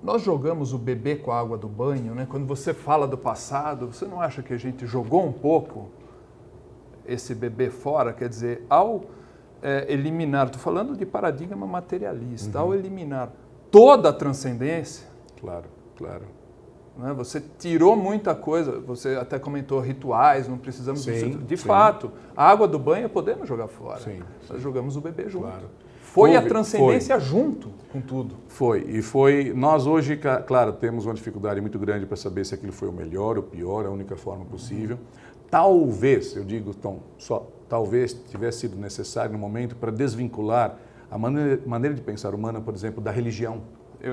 Nós jogamos o bebê com a água do banho, né? Quando você fala do passado, você não acha que a gente jogou um pouco esse bebê fora? Quer dizer, ao eliminar, estou falando de paradigma materialista, ao eliminar toda a transcendência, claro. Né? Você tirou muita coisa, você até comentou rituais, não precisamos disso. De fato, a água do banho podemos jogar fora. Nós jogamos o bebê junto. Claro. Foi a transcendência junto com tudo. Foi. Nós hoje, claro, temos uma dificuldade muito grande para saber se aquilo foi o melhor, o pior, a única forma possível. Talvez, eu digo, Tom, só talvez tivesse sido necessário no momento para desvincular a maneira de pensar humana, por exemplo, da religião.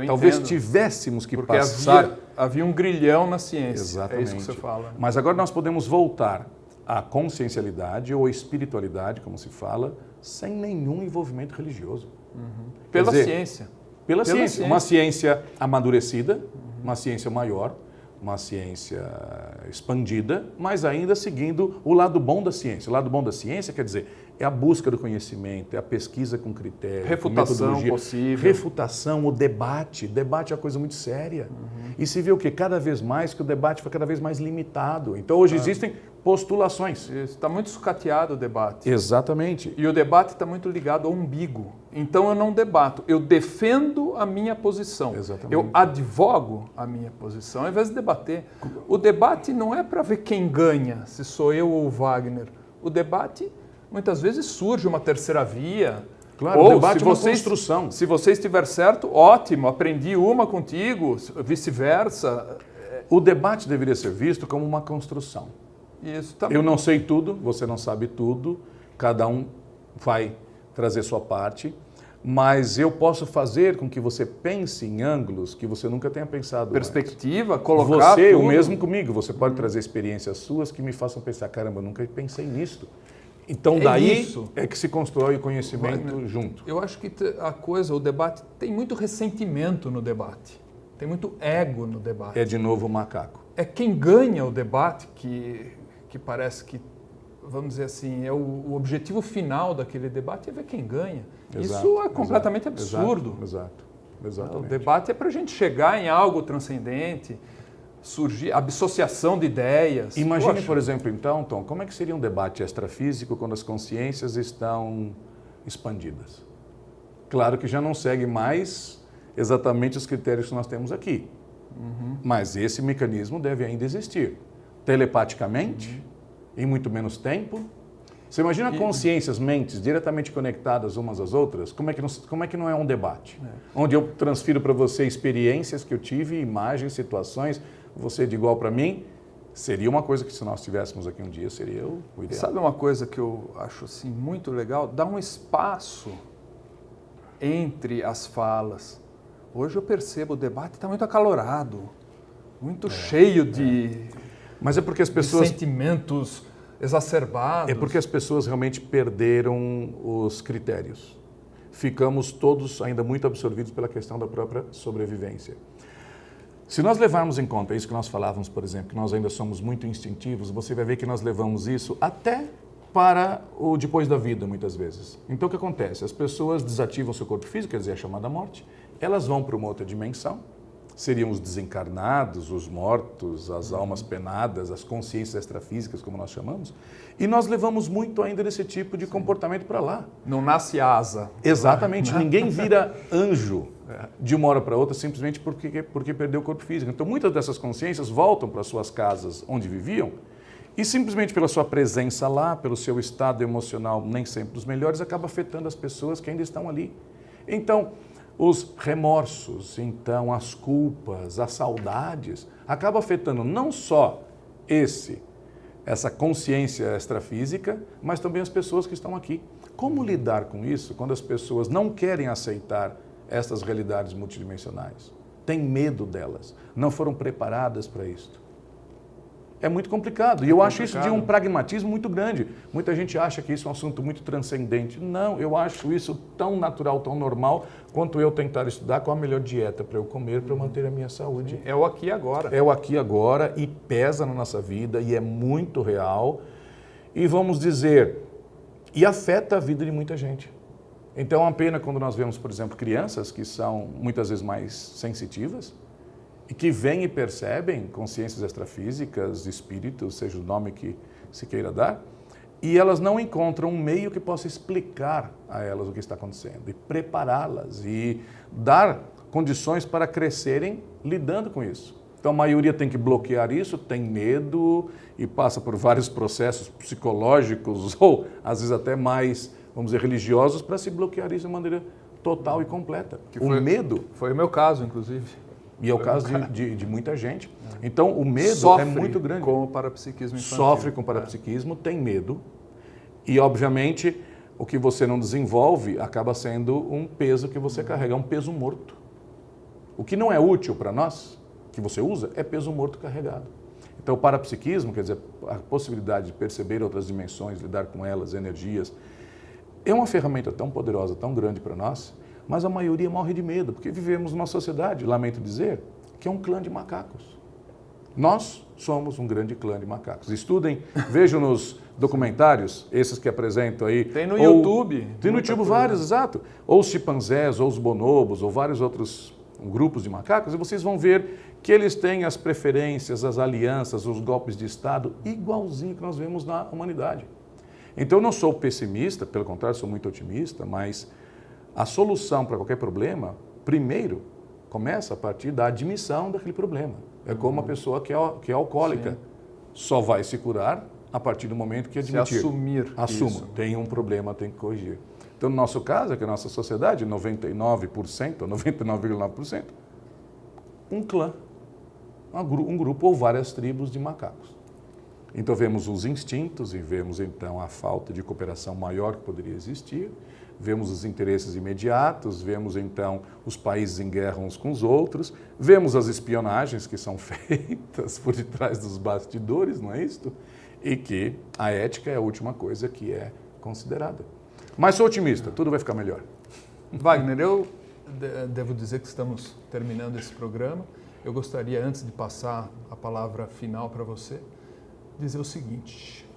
Talvez tivéssemos que passar... Porque havia um grilhão na ciência. Exatamente. É isso que você fala. Mas agora nós podemos voltar à consciencialidade ou espiritualidade, como se fala, sem nenhum envolvimento religioso. Pela ciência. Pela ciência. Uma ciência amadurecida, uma ciência maior, uma ciência expandida, mas ainda seguindo o lado bom da ciência. O lado bom da ciência, quer dizer, é a busca do conhecimento, é a pesquisa com critério, refutação possível. Refutação, o debate. Debate é uma coisa muito séria. E se vê o quê? Cada vez mais que o debate foi cada vez mais limitado. Então hoje existem postulações. Está muito sucateado o debate. Exatamente. E o debate está muito ligado ao umbigo. Então eu não debato, eu defendo a minha posição. Exatamente. Eu advogo a minha posição, ao invés de debater. O debate não é para ver quem ganha, se sou eu ou o Wagner. O debate, muitas vezes, surge uma terceira via. Claro, o debate é uma construção. Se você estiver certo, ótimo, aprendi uma contigo, vice-versa. O debate deveria ser visto como uma construção. Isso também. Eu não sei tudo, você não sabe tudo, cada um vai trazer sua parte, mas eu posso fazer com que você pense em ângulos que você nunca tenha pensado perspectiva, antes. Colocar você, tudo. o mesmo comigo, você pode trazer experiências suas que me façam pensar, caramba, eu nunca pensei nisso. Então daí é que se constrói o conhecimento junto. Eu acho que o debate, tem muito ressentimento no debate, tem muito ego no debate. É de novo o macaco. É quem ganha o debate que parece que, vamos dizer assim, é o objetivo final daquele debate é ver quem ganha. Exato, isso é completamente absurdo. Exatamente. O debate é para a gente chegar em algo transcendente, surgir a dissociação de ideias. Imagine, por exemplo, então, Tom, como é que seria um debate extrafísico quando as consciências estão expandidas? Claro que já não segue mais exatamente os critérios que nós temos aqui, mas esse mecanismo deve ainda existir. Telepaticamente, em muito menos tempo, Você imagina consciências, mentes diretamente conectadas umas às outras? Como é que não é um debate? Onde eu transfiro para você experiências que eu tive, imagens, situações, você de igual para mim, seria uma coisa que se nós estivéssemos aqui um dia, seria o ideal. Sabe uma coisa que eu acho assim, muito legal? Dá um espaço entre as falas. Hoje eu percebo, o debate está muito acalorado, muito cheio de, Mas é porque as pessoas... de sentimentos exacerbados. É porque as pessoas realmente perderam os critérios. Ficamos todos ainda muito absorvidos pela questão da própria sobrevivência. Se nós levarmos em conta isso que nós falávamos, por exemplo, que nós ainda somos muito instintivos, você vai ver que nós levamos isso até para o depois da vida, muitas vezes. Então, o que acontece? As pessoas desativam seu corpo físico, quer dizer, a chamada morte, elas vão para uma outra dimensão, seriam os desencarnados, os mortos, as almas penadas, as consciências extrafísicas, como nós chamamos, e nós levamos muito ainda desse tipo de comportamento para lá. Não nasce asa. Exatamente, ninguém vira anjo de uma hora para outra simplesmente porque perdeu o corpo físico. Então, muitas dessas consciências voltam para suas casas onde viviam e simplesmente pela sua presença lá, pelo seu estado emocional nem sempre dos melhores, acaba afetando as pessoas que ainda estão ali. Então, os remorsos, então as culpas, as saudades, acaba afetando não só essa consciência extrafísica, mas também as pessoas que estão aqui. Como lidar com isso quando as pessoas não querem aceitar estas realidades multidimensionais? Têm medo delas, não foram preparadas para isto. É muito complicado. E eu acho isso de um pragmatismo muito grande. Muita gente acha que isso é um assunto muito transcendente. Não, eu acho isso tão natural, tão normal, quanto eu tentar estudar qual a melhor dieta para eu comer, para eu manter a minha saúde. É o aqui e agora. É o aqui e agora e pesa na nossa vida e é muito real. E vamos dizer, e afeta a vida de muita gente. Então é uma pena quando nós vemos, por exemplo, crianças que são muitas vezes mais sensitivas, e que veem e percebem consciências extrafísicas, espíritos, seja o nome que se queira dar, e elas não encontram um meio que possa explicar a elas o que está acontecendo, e prepará-las, e dar condições para crescerem lidando com isso. Então a maioria tem que bloquear isso, tem medo e passa por vários processos psicológicos ou às vezes até mais, vamos dizer, religiosos para se bloquear isso de maneira total e completa. O medo... Foi o meu caso, inclusive. E é o caso de muita gente. Então, o medo Sofre é muito grande. com o parapsiquismo infantil. Sofre com o parapsiquismo, tem medo. E, obviamente, o que você não desenvolve acaba sendo um peso que você carrega, um peso morto. O que não é útil para nós, que você usa, é peso morto carregado. Então, o parapsiquismo, quer dizer, a possibilidade de perceber outras dimensões, lidar com elas, energias, é uma ferramenta tão poderosa, tão grande para nós, mas a maioria morre de medo, porque vivemos numa sociedade, lamento dizer, que é um clã de macacos. Nós somos um grande clã de macacos. Estudem, vejam nos documentários, esses que apresentam aí. Tem no YouTube. Tem no YouTube vários, exato. Ou os chimpanzés, ou os bonobos, ou vários outros grupos de macacos, e vocês vão ver que eles têm as preferências, as alianças, os golpes de Estado, igualzinho que nós vemos na humanidade. Então, eu não sou pessimista, pelo contrário, sou muito otimista, mas a solução para qualquer problema, primeiro, começa a partir da admissão daquele problema. É como uma pessoa que é alcoólica. Sim. Só vai se curar a partir do momento que admitir. Se assumir. Assumo, isso. Tem um problema, tem que corrigir. Então, no nosso caso, que a nossa sociedade, 99%, 99,9%, um clã, um grupo ou várias tribos de macacos. Então, vemos os instintos e vemos, então, a falta de cooperação maior que poderia existir, vemos os interesses imediatos, vemos, então, os países em guerra uns com os outros, vemos as espionagens que são feitas por detrás dos bastidores, não é isto? E que a ética é a última coisa que é considerada. Mas sou otimista, tudo vai ficar melhor. Wagner, eu devo dizer que estamos terminando esse programa. Eu gostaria, antes de passar a palavra final para você, dizer o seguinte: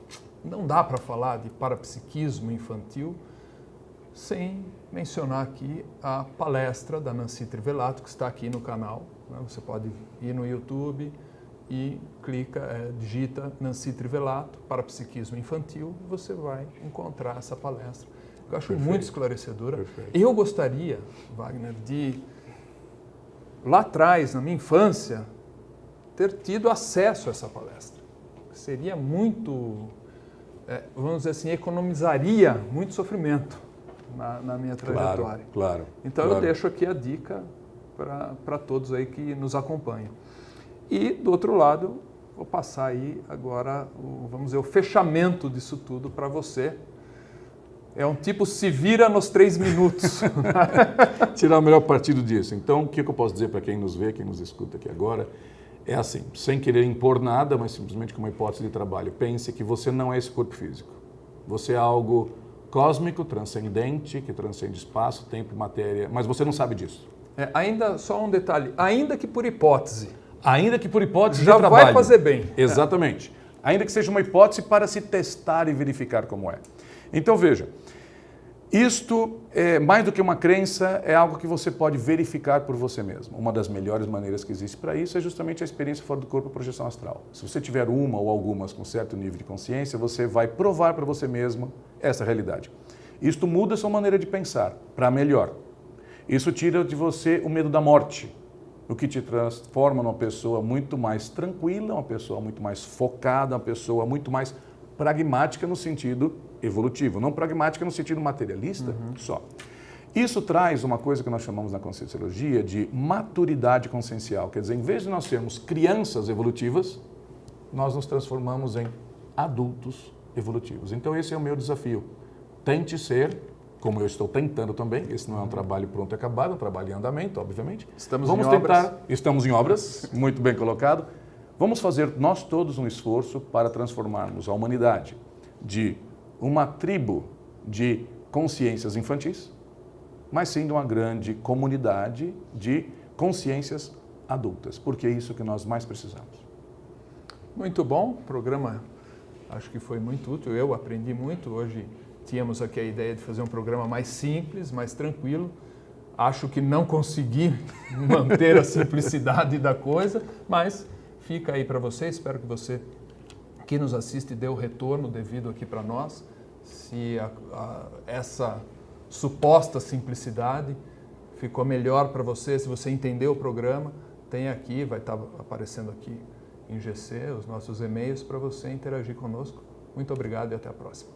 não dá para falar de parapsiquismo infantil sem mencionar aqui a palestra da Nancy Trivelato, que está aqui no canal. Você pode ir no YouTube e digita Nancy Trivelato, parapsiquismo infantil, e você vai encontrar essa palestra. Eu acho muito esclarecedora. Perfeito. Eu gostaria, Wagner, de, lá atrás, na minha infância, ter tido acesso a essa palestra. Seria muito vamos dizer assim, economizaria muito sofrimento na minha trajetória. Claro. Então eu deixo aqui a dica para todos aí que nos acompanham. E do outro lado, vou passar aí agora, vamos dizer, o fechamento disso tudo para você. É um tipo se vira nos 3 minutos. Tirar o melhor partido disso. Então, o que eu posso dizer para quem nos vê, quem nos escuta aqui agora, é assim, sem querer impor nada, mas simplesmente como uma hipótese de trabalho. Pense que você não é esse corpo físico. Você é algo cósmico, transcendente, que transcende espaço, tempo, matéria, mas você não sabe disso. Ainda só um detalhe, ainda que por hipótese. Ainda que por hipótese já de trabalho. vai fazer bem. Exatamente. Ainda que seja uma hipótese para se testar e verificar como é. Então veja, isto é mais do que uma crença, é algo que você pode verificar por você mesmo. Uma das melhores maneiras que existe para isso é justamente a experiência fora do corpo, a projeção astral. Se você tiver uma ou algumas com certo nível de consciência, você vai provar para você mesmo essa realidade. Isto muda a sua maneira de pensar para melhor. Isso tira de você o medo da morte, o que te transforma numa pessoa muito mais tranquila, uma pessoa muito mais focada, uma pessoa muito mais pragmática no sentido evolutivo, não pragmática no sentido materialista só. Isso traz uma coisa que nós chamamos na Conscienciologia de maturidade consciencial, quer dizer, em vez de nós sermos crianças evolutivas, nós nos transformamos em adultos evolutivos. Então esse é o meu desafio. Tente ser, como eu estou tentando também, esse não é um trabalho pronto e acabado, é um trabalho em andamento, obviamente. Estamos em obras, muito bem colocado. Vamos fazer nós todos um esforço para transformarmos a humanidade de uma tribo de consciências infantis, mas sim de uma grande comunidade de consciências adultas, porque é isso que nós mais precisamos. Muito bom, o programa acho que foi muito útil, eu aprendi muito. Hoje tínhamos aqui a ideia de fazer um programa mais simples, mais tranquilo. Acho que não consegui manter a simplicidade da coisa, mas fica aí para você. Espero que você que nos assiste dê o retorno devido aqui para nós. Se essa suposta simplicidade ficou melhor para você, se você entendeu o programa, tem aqui, vai estar aparecendo aqui em GC, os nossos e-mails para você interagir conosco. Muito obrigado e até a próxima.